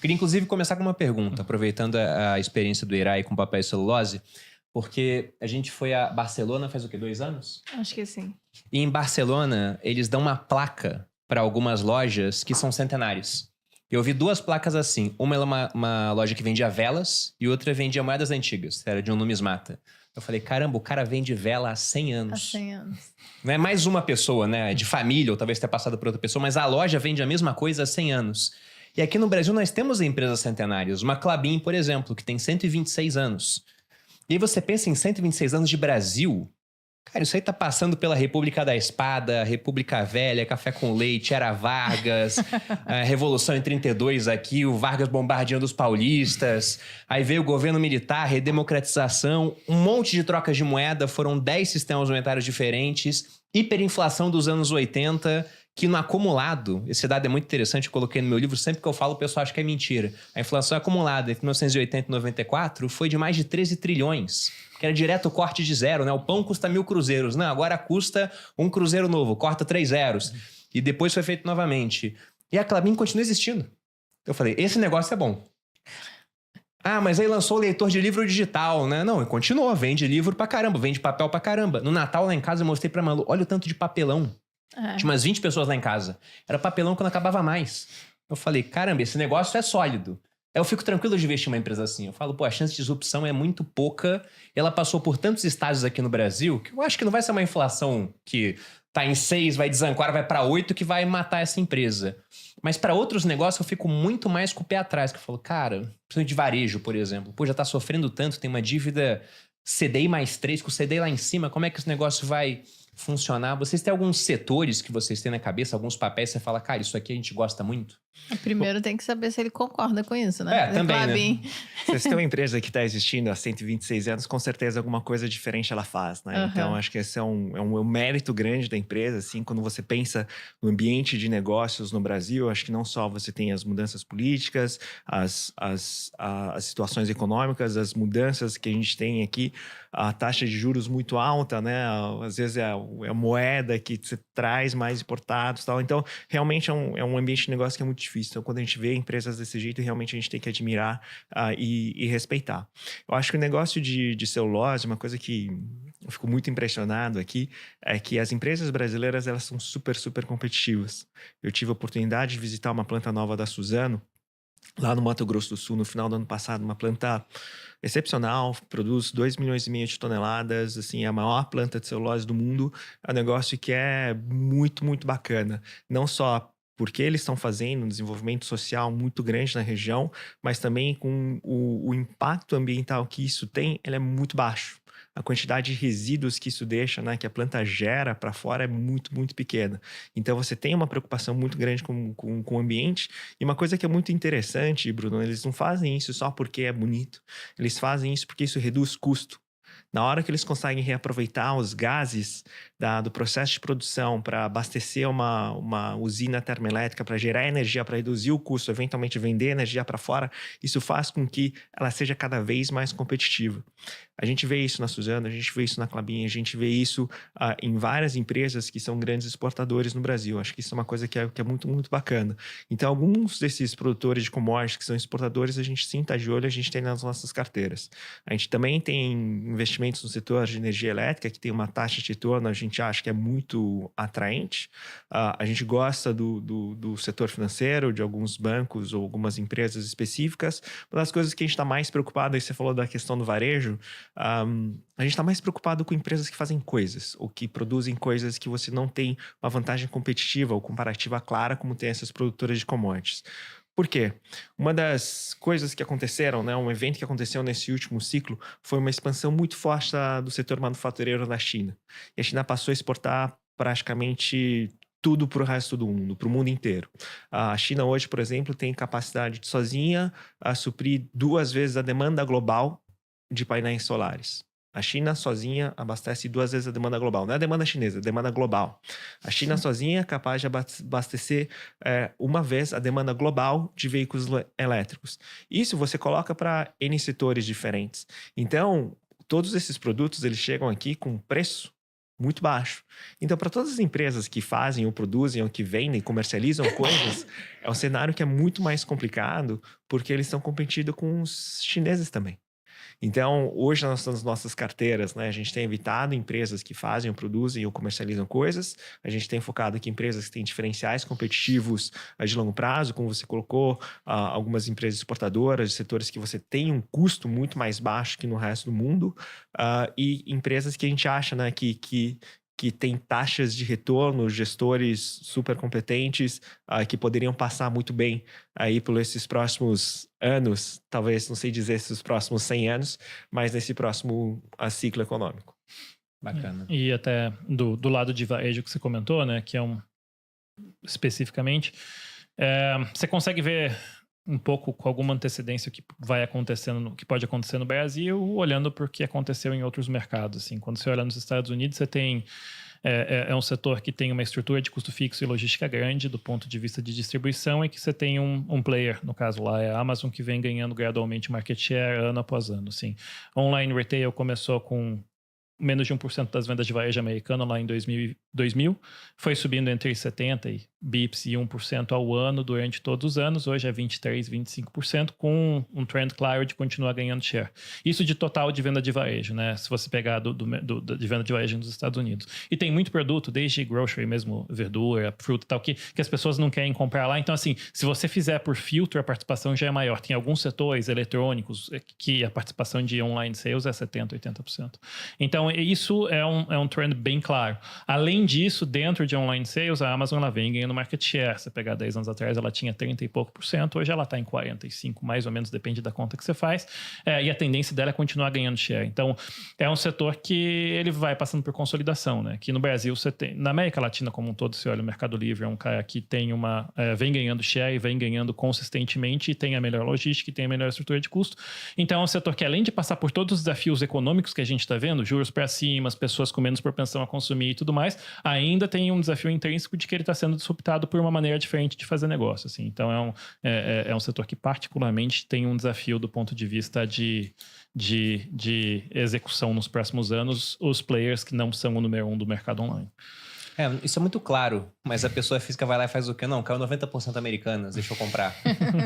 Queria, inclusive, começar com uma pergunta, aproveitando a experiência do Irai com papel e celulose, porque a gente foi a Barcelona faz o quê? 2 anos? Acho que sim. E em Barcelona, eles dão uma placa para algumas lojas que são centenários. Eu vi 2 placas assim. Uma é uma loja que vendia velas e outra vendia moedas antigas. Era de um numismata. Eu falei, caramba, o cara vende vela há 100 anos. Há 100 anos. Não é mais uma pessoa, né? De família, ou talvez tenha passado por outra pessoa, mas a loja vende a mesma coisa há 100 anos. E aqui no Brasil nós temos empresas centenárias. Uma Klabin, por exemplo, que tem 126 anos. E aí você pensa em 126 anos de Brasil. Cara, isso aí tá passando pela República da Espada, República Velha, Café com Leite, Era Vargas, a Revolução em 32 aqui, o Vargas bombardeando os paulistas, aí veio o governo militar, redemocratização, um monte de trocas de moeda, foram 10 sistemas monetários diferentes, hiperinflação dos anos 80, que no acumulado, esse dado é muito interessante, eu coloquei no meu livro, sempre que eu falo o pessoal acha que é mentira. A inflação acumulada entre 1980 e 94 foi de mais de 13 trilhões, que era direto o corte de zero, né? O pão custa 1.000 cruzeiros, não, agora custa um cruzeiro novo, corta 3 zeros. E depois foi feito novamente. E a Klabin continua existindo. Eu falei, esse negócio é bom. Ah, mas aí lançou o leitor de livro digital, né? Não, continuou, vende livro pra caramba, vende papel pra caramba. No Natal lá em casa eu mostrei pra Malu, olha o tanto de papelão. Tinha umas 20 pessoas lá em casa. Era papelão que não acabava mais. Eu falei, caramba, esse negócio é sólido. Aí eu fico tranquilo de investir em uma empresa assim. Eu falo, pô, a chance de disrupção é muito pouca. Ela passou por tantos estágios aqui no Brasil que eu acho que não vai ser uma inflação que tá em 6, vai desancora, vai pra 8 que vai matar essa empresa. Mas para outros negócios eu fico muito mais com o pé atrás. Que eu falo, cara, principalmente de varejo, por exemplo. Pô, já tá sofrendo tanto, tem uma dívida CDI mais 3, com o CDI lá em cima, como é que esse negócio vai funcionar? Vocês têm alguns setores que vocês têm na cabeça, alguns papéis, você fala, cara, isso aqui a gente gosta muito? Primeiro tem que saber se ele concorda com isso, né? Também, Klabin. né? Se você tem uma empresa que está existindo há 126 anos, com certeza alguma coisa diferente ela faz, né? Então, acho que esse é um mérito grande da empresa, assim, quando você pensa no ambiente de negócios no Brasil, acho que não só você tem as mudanças políticas, as situações econômicas, as mudanças que a gente tem aqui, a taxa de juros muito alta, né? Às vezes é a moeda que você traz mais importados e tal. Então, realmente é um ambiente de negócio que é muito difícil. Então, quando a gente vê empresas desse jeito, realmente a gente tem que admirar e respeitar. Eu acho que o negócio de celulose, uma coisa que eu fico muito impressionado aqui, é que as empresas brasileiras, elas são super, super competitivas. Eu tive a oportunidade de visitar uma planta nova da Suzano, lá no Mato Grosso do Sul, no final do ano passado, uma planta excepcional, produz 2,5 milhões de toneladas, assim, é a maior planta de celulose do mundo. É um negócio que é muito, muito bacana. Não só porque eles estão fazendo um desenvolvimento social muito grande na região, mas também com o impacto ambiental que isso tem, ele é muito baixo. A quantidade de resíduos que isso deixa, né, que a planta gera para fora é muito, muito pequena. Então, você tem uma preocupação muito grande com o ambiente. E uma coisa que é muito interessante, Bruno, eles não fazem isso só porque é bonito. Eles fazem isso porque isso reduz custo. Na hora que eles conseguem reaproveitar os gases do processo de produção para abastecer uma usina termoelétrica, para gerar energia, para reduzir o custo, eventualmente vender energia para fora, isso faz com que ela seja cada vez mais competitiva. A gente vê isso na Suzano, a gente vê isso na Klabin, a gente vê isso em várias empresas que são grandes exportadores no Brasil. Acho que isso é uma coisa que é muito, muito bacana. Então, alguns desses produtores de commodities que são exportadores, a gente sim está de olho, a gente tem nas nossas carteiras. A gente também tem investimentos no setor de energia elétrica, que tem uma taxa de retorno, a gente acha que é muito atraente. A gente gosta do setor financeiro, de alguns bancos ou algumas empresas específicas. Uma das coisas que a gente está mais preocupado, aí você falou da questão do varejo, a gente está mais preocupado com empresas que fazem coisas, ou que produzem coisas que você não tem uma vantagem competitiva ou comparativa clara, como tem essas produtoras de commodities. Por quê? Uma das coisas que aconteceram, né, um evento que aconteceu nesse último ciclo, foi uma expansão muito forte do setor manufatureiro da China. E a China passou a exportar praticamente tudo para o resto do mundo, para o mundo inteiro. A China hoje, por exemplo, tem capacidade de sozinha a suprir 2 vezes a demanda global de painéis solares. A China sozinha abastece 2 vezes a demanda global. Não é a demanda chinesa, é a demanda global. A China sozinha é capaz de abastecer 1 vez a demanda global de veículos elétricos. Isso você coloca para N setores diferentes. Então, todos esses produtos, eles chegam aqui com preço muito baixo. Então, para todas as empresas que fazem ou produzem ou que vendem, comercializam coisas, é um cenário que é muito mais complicado porque eles estão competindo com os chineses também. Então, hoje nas nossas carteiras, né, a gente tem evitado empresas que fazem, ou produzem ou comercializam coisas. A gente tem focado aqui em empresas que têm diferenciais competitivos de longo prazo, como você colocou, algumas empresas exportadoras, de setores que você tem um custo muito mais baixo que no resto do mundo, e empresas que a gente acha, né, que tem taxas de retorno, gestores super competentes, que poderiam passar muito bem aí por esses próximos anos, talvez, não sei dizer se os próximos 100 anos, mas nesse próximo ciclo econômico. Bacana. E até do lado de varejo que você comentou, né, que é especificamente, você consegue ver um pouco com alguma antecedência o que vai acontecendo, que pode acontecer no Brasil, olhando para o que aconteceu em outros mercados. Assim. Quando você olha nos Estados Unidos, você tem um setor que tem uma estrutura de custo fixo e logística grande do ponto de vista de distribuição, e que você tem um player, no caso lá é a Amazon, que vem ganhando gradualmente market share ano após ano. Assim. Online retail começou com menos de 1% das vendas de varejo americano lá em 2000, foi subindo entre 70 bips e 1% ao ano durante todos os anos. Hoje é 23%, 25%, com um trend claro de continuar ganhando share. Isso de total de venda de varejo, né? Se você pegar de venda de varejo nos Estados Unidos. E tem muito produto, desde grocery mesmo, verdura, fruta e tal, que as pessoas não querem comprar lá. Então, assim, se você fizer por filtro, a participação já é maior. Tem alguns setores eletrônicos que a participação de online sales é 70%, 80%. Então, isso é um trend bem claro. Além disso, dentro de online sales, a Amazon ela vem ganhando market share. Se você pegar 10 anos atrás, ela tinha 30 e pouco por cento. Hoje ela está em 45, mais ou menos, depende da conta que você faz. E a tendência dela é continuar ganhando share. Então, é um setor que ele vai passando por consolidação, né? Aqui no Brasil, você tem... Na América Latina como um todo, você olha o Mercado Livre, é um cara que tem vem ganhando share e vem ganhando consistentemente, e tem a melhor logística e tem a melhor estrutura de custo. Então, é um setor que, além de passar por todos os desafios econômicos que a gente está vendo, juros para cima, as pessoas com menos propensão a consumir e tudo mais, ainda tem um desafio intrínseco de que ele está sendo disruptado por uma maneira diferente de fazer negócio. Assim. Então, é um setor que particularmente tem um desafio do ponto de vista de execução nos próximos anos, os players que não são o número 1 do mercado online. Isso é muito claro, mas a pessoa física vai lá e faz o quê? Não, caiu 90% Americanas, deixa eu comprar.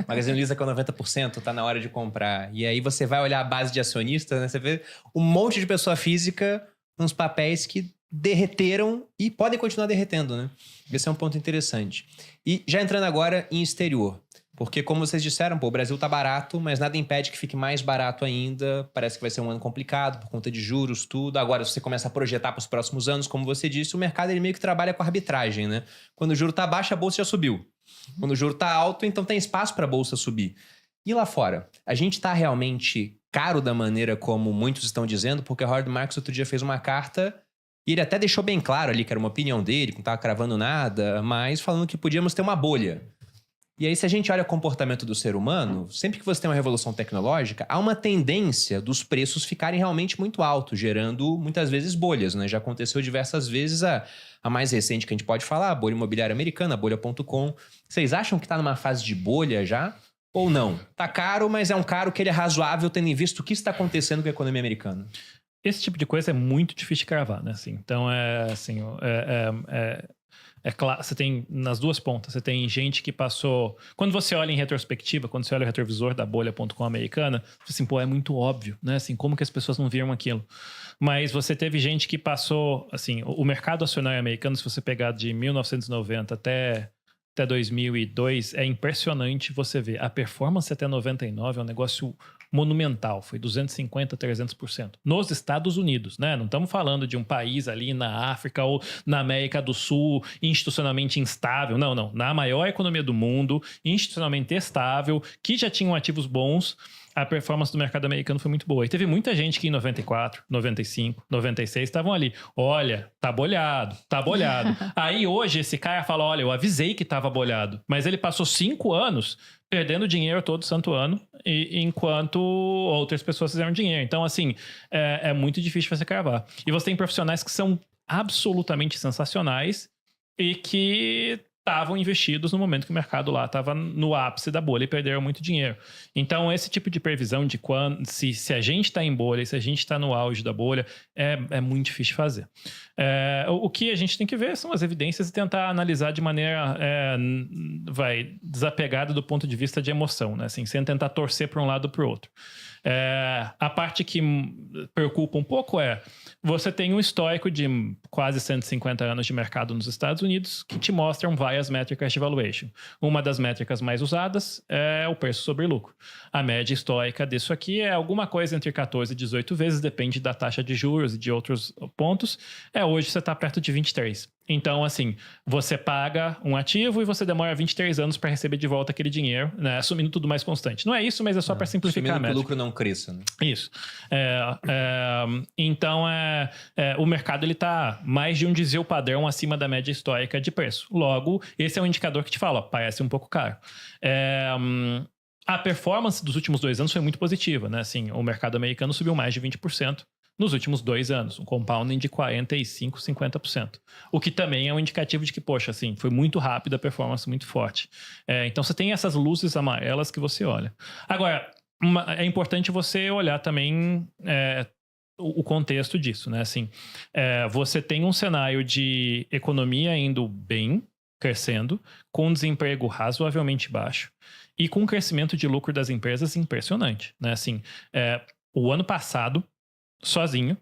Magazine Luiza caiu 90%, tá na hora de comprar. E aí você vai olhar a base de acionistas, né? Você vê um monte de pessoa física nos papéis que derreteram e podem continuar derretendo, né? Esse é um ponto interessante. E já entrando agora em exterior, porque como vocês disseram, o Brasil tá barato, mas nada impede que fique mais barato ainda. Parece que vai ser um ano complicado por conta de juros, tudo. Agora, se você começa a projetar para os próximos anos, como você disse, o mercado ele meio que trabalha com arbitragem, né? Quando o juro tá baixo, a bolsa já subiu. Quando o juro tá alto, então tem espaço para a bolsa subir. E lá fora, a gente tá realmente caro da maneira como muitos estão dizendo, porque o Howard Marks outro dia fez uma carta e ele até deixou bem claro ali que era uma opinião dele, que não estava cravando nada, mas falando que podíamos ter uma bolha. E aí, se a gente olha o comportamento do ser humano, sempre que você tem uma revolução tecnológica, há uma tendência dos preços ficarem realmente muito altos, gerando muitas vezes bolhas, né? Já aconteceu diversas vezes, a mais recente que a gente pode falar, a bolha imobiliária americana, a bolha.com. Vocês acham que está numa fase de bolha já? Ou não? Tá caro, mas é um caro que ele é razoável, tendo em vista o que está acontecendo com a economia americana. Esse tipo de coisa é muito difícil de cravar, né? Assim, então, é claro, você tem nas duas pontas, você tem gente que passou... Quando você olha em retrospectiva, quando você olha o retrovisor da bolha.com americana, assim, é muito óbvio, né? Assim, como que as pessoas não viram aquilo? Mas você teve gente que passou, assim, o mercado acionário americano, se você pegar de 1990 até 2002, é impressionante você ver. A performance até 99 é um negócio monumental, foi 250%, 300%. Nos Estados Unidos, né? Não estamos falando de um país ali na África ou na América do Sul, institucionalmente instável. Não. Na maior economia do mundo, institucionalmente estável, que já tinham ativos bons, a performance do mercado americano foi muito boa. E teve muita gente que em 94, 95, 96 estavam ali. Olha, tá bolhado. Aí hoje esse cara fala, olha, eu avisei que tava bolhado. Mas ele passou 5 anos perdendo dinheiro todo santo ano, enquanto outras pessoas fizeram dinheiro. Então, assim, é muito difícil você cravar. E você tem profissionais que são absolutamente sensacionais e que estavam investidos no momento que o mercado lá estava no ápice da bolha e perderam muito dinheiro. Então, esse tipo de previsão de quando, se a gente está em bolha e se a gente está no auge da bolha, é muito difícil de fazer. O que a gente tem que ver são as evidências e tentar analisar de maneira desapegada do ponto de vista de emoção, né? Assim, sem tentar torcer para um lado ou para o outro. A parte que preocupa um pouco você tem um histórico de quase 150 anos de mercado nos Estados Unidos que te mostram várias métricas de valuation. Uma das métricas mais usadas é o preço sobre lucro. A média histórica disso aqui é alguma coisa entre 14 e 18 vezes, depende da taxa de juros e de outros pontos. Hoje você está perto de 23. Então, assim, você paga um ativo e você demora 23 anos para receber de volta aquele dinheiro, né? Assumindo tudo mais constante. Não é isso, mas é só para simplificar a métrica. Que o lucro não cresça, né? Isso. Então, o mercado está mais de um desvio padrão acima da média histórica de preço. Logo, esse é um indicador que te fala, parece um pouco caro. A performance dos últimos 2 anos foi muito positiva, né? Assim, o mercado americano subiu mais de 20%. Nos últimos 2 anos, um compounding de 45%, 50%. O que também é um indicativo de que, poxa, assim, foi muito rápido, a performance muito forte. Então, você tem essas luzes amarelas que você olha. Agora, é importante você olhar também o contexto disso, né? Assim, você tem um cenário de economia indo bem, crescendo, com desemprego razoavelmente baixo e com um crescimento de lucro das empresas impressionante, né? Assim, o ano passado, sozinho,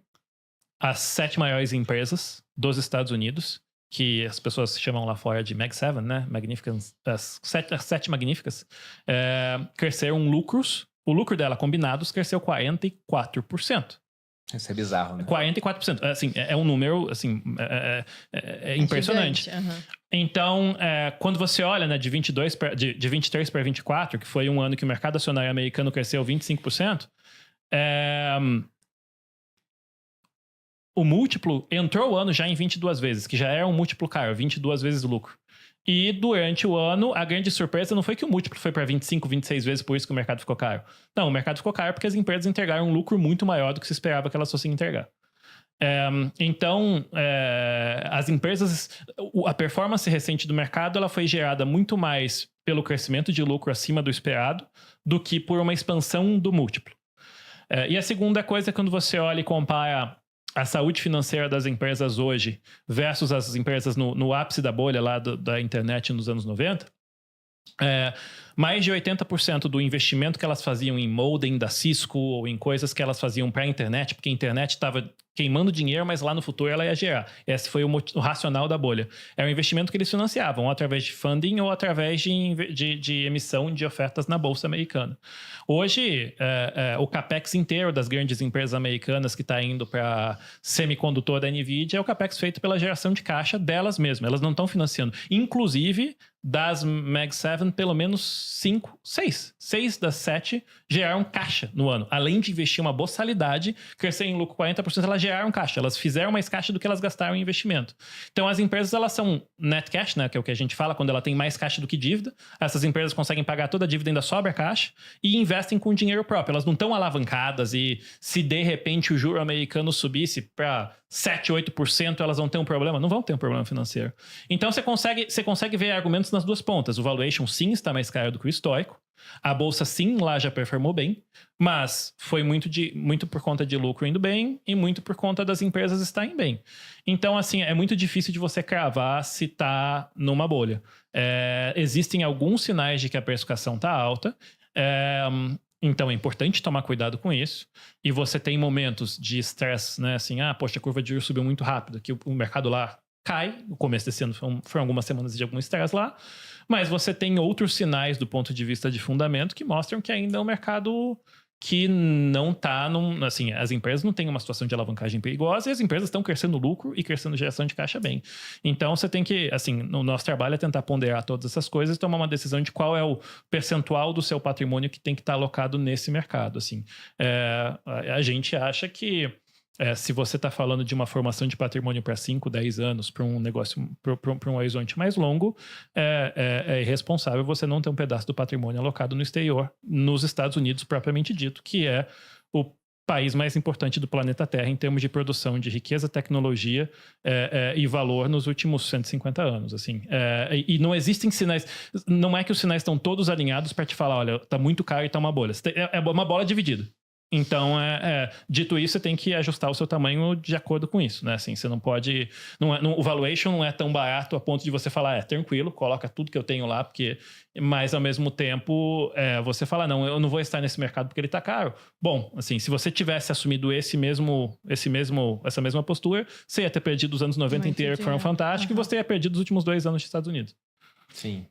as 7 maiores empresas dos Estados Unidos, que as pessoas chamam lá fora de Mag 7, né? As 7 magníficas, cresceram lucros. O lucro dela combinados cresceu 44%. Isso é bizarro, né? 44%. Assim, é um número, assim, impressionante. Gigante, Então, quando você olha, né, de 23 para 24, que foi um ano que o mercado acionário americano cresceu 25%, o múltiplo entrou o ano já em 22 vezes, que já é um múltiplo caro, 22 vezes o lucro. E durante o ano, a grande surpresa não foi que o múltiplo foi para 25, 26 vezes, por isso que o mercado ficou caro. Não, o mercado ficou caro porque as empresas entregaram um lucro muito maior do que se esperava que elas fossem entregar. Então, as empresas, a performance recente do mercado, ela foi gerada muito mais pelo crescimento de lucro acima do esperado do que por uma expansão do múltiplo. E a segunda coisa é quando você olha e compara a saúde financeira das empresas hoje versus as empresas no ápice da bolha lá da internet nos anos 90, mais de 80% do investimento que elas faziam em modem da Cisco ou em coisas que elas faziam para a internet, porque a internet estava queimando dinheiro, mas lá no futuro ela ia gerar. Esse foi o racional da bolha. Era um investimento que eles financiavam, ou através de funding ou através de emissão de ofertas na Bolsa Americana. Hoje, o capex inteiro das grandes empresas americanas que está indo para semicondutor da NVIDIA é o capex feito pela geração de caixa delas mesmas. Elas não estão financiando. Inclusive, das Mag 7, pelo menos 6 das 7 geraram caixa no ano. Além de investir uma boçalidade, crescer em lucro 40%, elas geraram caixa. Elas fizeram mais caixa do que elas gastaram em investimento. Então, as empresas, elas são net cash, né? Que é o que a gente fala quando ela tem mais caixa do que dívida. Essas empresas conseguem pagar toda a dívida, ainda sobra caixa e investem com dinheiro próprio. Elas não estão alavancadas e se de repente o juro americano subisse para 7, 8%, elas vão ter um problema? Não vão ter um problema financeiro. Então, você consegue ver argumentos nas duas pontas. O valuation, sim, está mais caro do que o histórico. A bolsa, sim, lá já performou bem, mas foi muito por conta de lucro indo bem e muito por conta das empresas estarem bem. Então, assim, é muito difícil de você cravar se está numa bolha. Existem alguns sinais de que a precificação está alta, então é importante tomar cuidado com isso. E você tem momentos de estresse, né? Assim, poxa, a curva de juros subiu muito rápido, que o mercado lá cai. No começo desse ano foram algumas semanas de algum estresse lá. Mas você tem outros sinais do ponto de vista de fundamento que mostram que ainda é um mercado que não está assim, as empresas não têm uma situação de alavancagem perigosa e as empresas estão crescendo lucro e crescendo geração de caixa bem. Então, você tem que, assim, o nosso trabalho é tentar ponderar todas essas coisas e tomar uma decisão de qual é o percentual do seu patrimônio que tem que estar alocado nesse mercado, assim. A gente acha que se você está falando de uma formação de patrimônio para 5, 10 anos, para um negócio, para um horizonte mais longo, é irresponsável você não ter um pedaço do patrimônio alocado no exterior, nos Estados Unidos propriamente dito, que é país mais importante do planeta Terra em termos de produção de riqueza, tecnologia e valor nos últimos 150 anos, assim. E não existem sinais... Não é que os sinais estão todos alinhados para te falar, olha, tá muito caro e tá uma bolha. É uma bola dividida. Então, dito isso, você tem que ajustar o seu tamanho de acordo com isso, né? Assim, você não pode... o valuation não é tão barato a ponto de você falar, tranquilo, coloca tudo que eu tenho lá, porque... Mas, ao mesmo tempo, você fala, não, eu não vou estar nesse mercado porque ele tá caro. Bom, assim, se você tivesse assumido essa mesma postura, você ia ter perdido os anos 90 inteiros, que foram fantásticos, e você ia perdido os últimos 2 anos dos Estados Unidos. Sim.